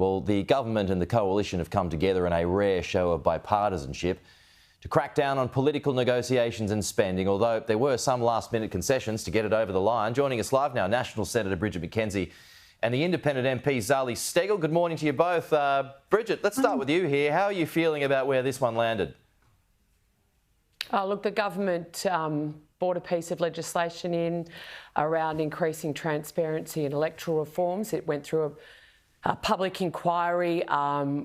Well, the government and the coalition have come together in a rare show of bipartisanship to crack down on political negotiations and spending, although there were some last-minute concessions to get it over the line. Joining us live now, National Senator Bridget McKenzie and the independent MP Zali Steggall. Good morning to you both. Bridget, let's start with you here. How are you feeling about where this one landed? Look, the government brought a piece of legislation in around increasing transparency in electoral reforms. It went through a public inquiry.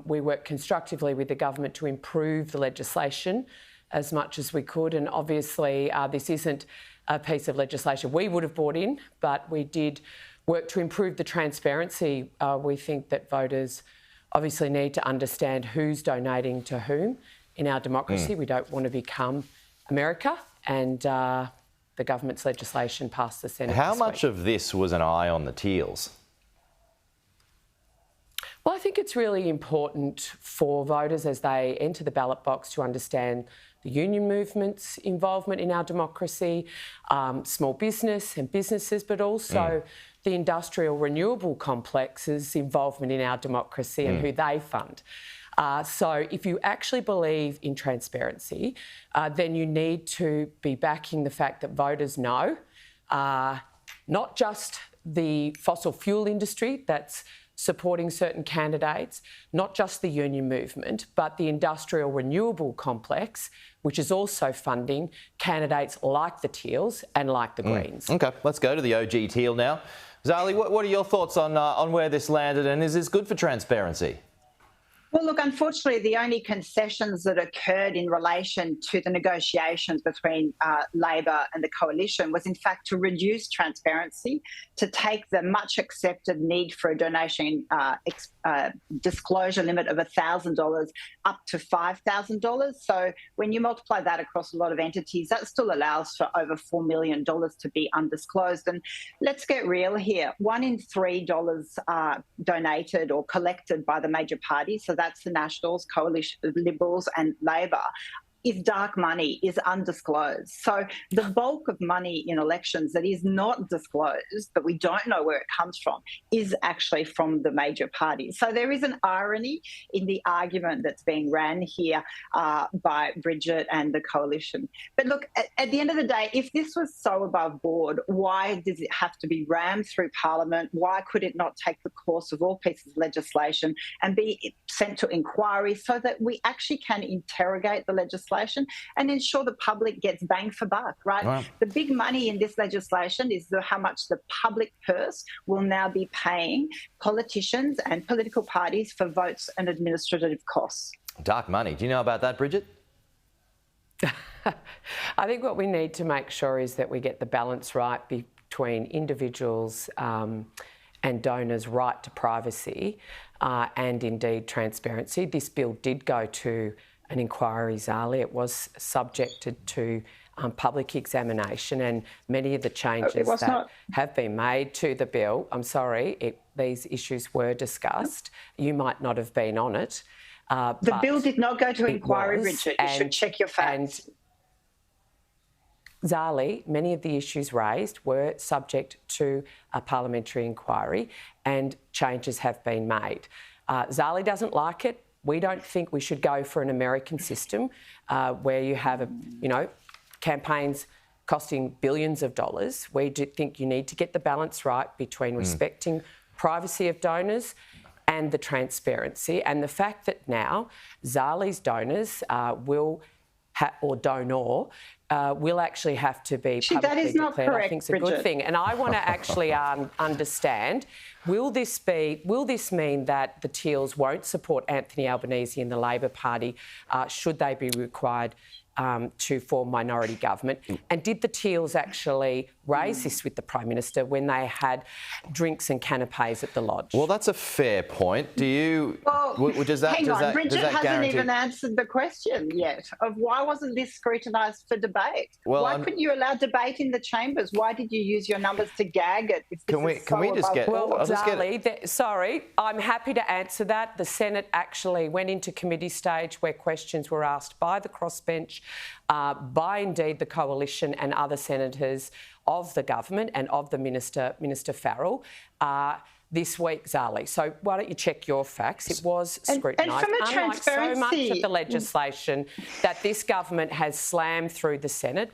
We worked constructively with the government to improve the legislation as much as we could. And obviously, this isn't a piece of legislation we would have brought in, but we did work to improve the transparency. We think that voters obviously need to understand who's donating to whom in our democracy. We don't want to become America, and the government's legislation passed the Senate. How much of this was an eye on the Teals? Well, I think it's really important for voters as they enter the ballot box to understand the union movement's involvement in our democracy, small business and businesses, but also the industrial renewable complex's involvement in our democracy and who they fund. So if you actually believe in transparency, then you need to be backing the fact that voters know not just the fossil fuel industry that's supporting certain candidates, not just the union movement, but the industrial renewable complex, which is also funding candidates like the Teals and like the Greens. OK, let's go to the OG Teal now. Zali, what are your thoughts on where this landed, and is this good for transparency? Well, look, unfortunately, the only concessions that occurred in relation to the negotiations between Labor and the coalition was, in fact, to reduce transparency, to take the much accepted need for a donation disclosure limit of $1,000 up to $5,000. So when you multiply that across a lot of entities, that still allows for over $4 million to be undisclosed. And let's get real here. 1 in 3 dollars donated or collected by the major parties, so that's the Nationals, Coalition, Liberals and Labor, is dark money, is undisclosed. So the bulk of money in elections that is not disclosed, that we don't know where it comes from, is actually from the major parties. So there is an irony in the argument that's being ran here by Bridget and the coalition. But look, at the end of the day, if this was so above board, why does it have to be rammed through Parliament? Why could it not take the course of all pieces of legislation and be sent to inquiry so that we actually can interrogate the legislation and ensure the public gets bang for buck, right? Wow. The big money in this legislation is how much the public purse will now be paying politicians and political parties for votes and administrative costs. Dark money. Do you know about that, Bridget? I think what we need to make sure is that we get the balance right between individuals and donors' right to privacy and indeed transparency. This bill did go to an inquiry, Zali. It was subjected to public examination, and many of the changes that have been made to the bill, these issues were discussed. You might not have been on it. The bill did not go to inquiry, Richard. You should check your facts. And Zali, many of the issues raised were subject to a parliamentary inquiry, and changes have been made. Zali doesn't like it. We don't think we should go for an American system where you have, campaigns costing billions of dollars. We do think you need to get the balance right between respecting privacy of donors and the transparency, and the fact that now Zali's donors will actually have to be publicly declared. I think it's a good thing. And I want to actually understand, will this mean that the Teals won't support Anthony Albanese and the Labor Party should they be required to form minority government? And did the Teals actually raise this with the Prime Minister when they had drinks and canapes at the Lodge? Well, that's a fair point. Do you... Well, hang on, Bridget hasn't even answered the question yet of why wasn't this scrutinised for debate? Well, why couldn't you allow debate in the chambers? Why did you use your numbers to gag it? Can we just get... Well, Zali, sorry, I'm happy to answer that. The Senate actually went into committee stage where questions were asked by the crossbench, by indeed the coalition and other senators of the government and of the Minister Farrell. this week, Zali. So why don't you check your facts? It was scrutinised. And from a unlike so much transparency... of the legislation that this government has slammed through the Senate.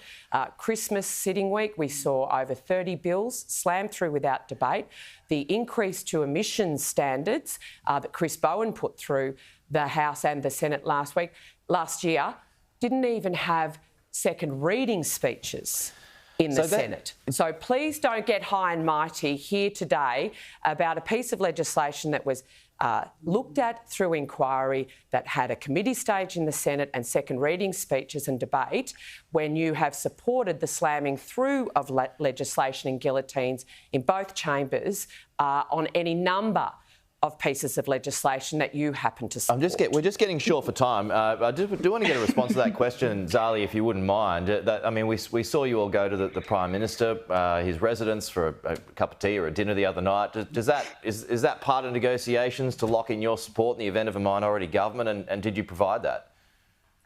Christmas sitting week, we saw over 30 bills slammed through without debate. The increase to emissions standards that Chris Bowen put through the House and the Senate last year, didn't even have second reading speeches in the Senate. So please don't get high and mighty here today about a piece of legislation that was looked at through inquiry, that had a committee stage in the Senate and second reading speeches and debate, when you have supported the slamming through of legislation and guillotines in both chambers on any number of pieces of legislation that you happen to support. We're just getting short for time. I do want to get a response to that question, Zali, if you wouldn't mind. We saw you all go to the Prime Minister, his residence, for a cup of tea or a dinner the other night. Is that part of negotiations to lock in your support in the event of a minority government, and did you provide that?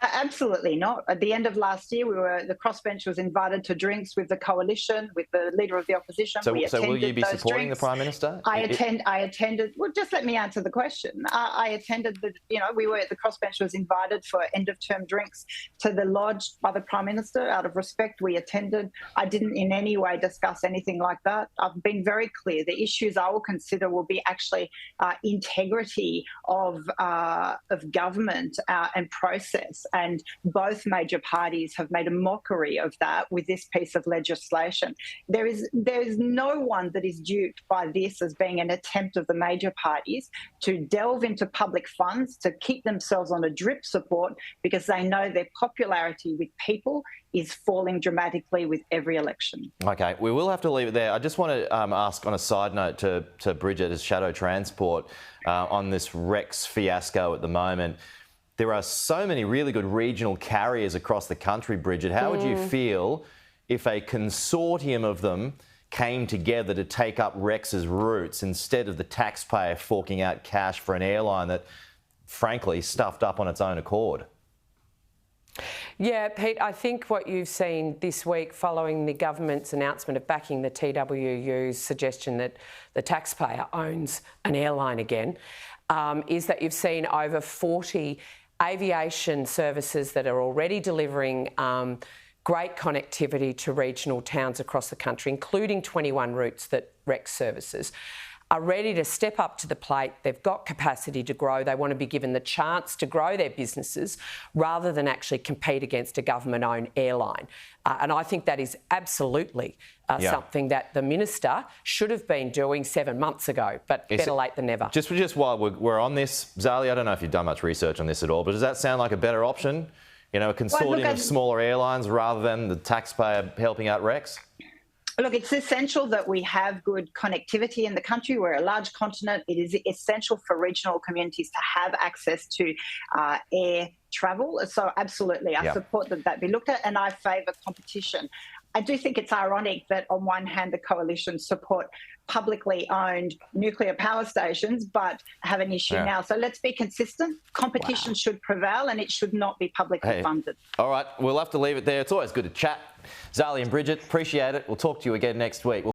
Absolutely not. At the end of last year, the crossbench was invited to drinks with the coalition, with the Leader of the Opposition. So will you be supporting the Prime Minister? I attended. Well, just let me answer the question. I attended the crossbench was invited for end-of-term drinks to the lodge by the Prime Minister. Out of respect, we attended. I didn't in any way discuss anything like that. I've been very clear. The issues I will consider will be actually integrity of government and process. And both major parties have made a mockery of that with this piece of legislation. There is no one that is duped by this as being an attempt of the major parties to delve into public funds to keep themselves on a drip support, because they know their popularity with people is falling dramatically with every election. OK, we will have to leave it there. I just want to ask on a side note to Bridget as Shadow Transport on this Rex fiasco at the moment. There are so many really good regional carriers across the country, Bridget. How would you feel if a consortium of them came together to take up Rex's routes instead of the taxpayer forking out cash for an airline that, frankly, stuffed up on its own accord? Yeah, Pete, I think what you've seen this week following the government's announcement of backing the TWU's suggestion that the taxpayer owns an airline again, is that you've seen over 40 aviation services that are already delivering great connectivity to regional towns across the country, including 21 routes that Rex services, are ready to step up to the plate. They've got capacity to grow. They want to be given the chance to grow their businesses rather than actually compete against a government-owned airline. And I think that is absolutely something that the minister should have been doing 7 months ago, but better late than never. Just while we're on this, Zali, I don't know if you've done much research on this at all, but does that sound like a better option? You know, a consortium of smaller airlines rather than the taxpayer helping out Rex? Look, it's essential that we have good connectivity in the country. We're a large continent. It is essential for regional communities to have access to air travel. So absolutely, I support that be looked at, and I favour competition. I do think it's ironic that on one hand the coalition support publicly owned nuclear power stations but have an issue now. So let's be consistent. Competition should prevail and it should not be publicly funded. All right, we'll have to leave it there. It's always good to chat. Zali and Bridget, appreciate it. We'll talk to you again next week.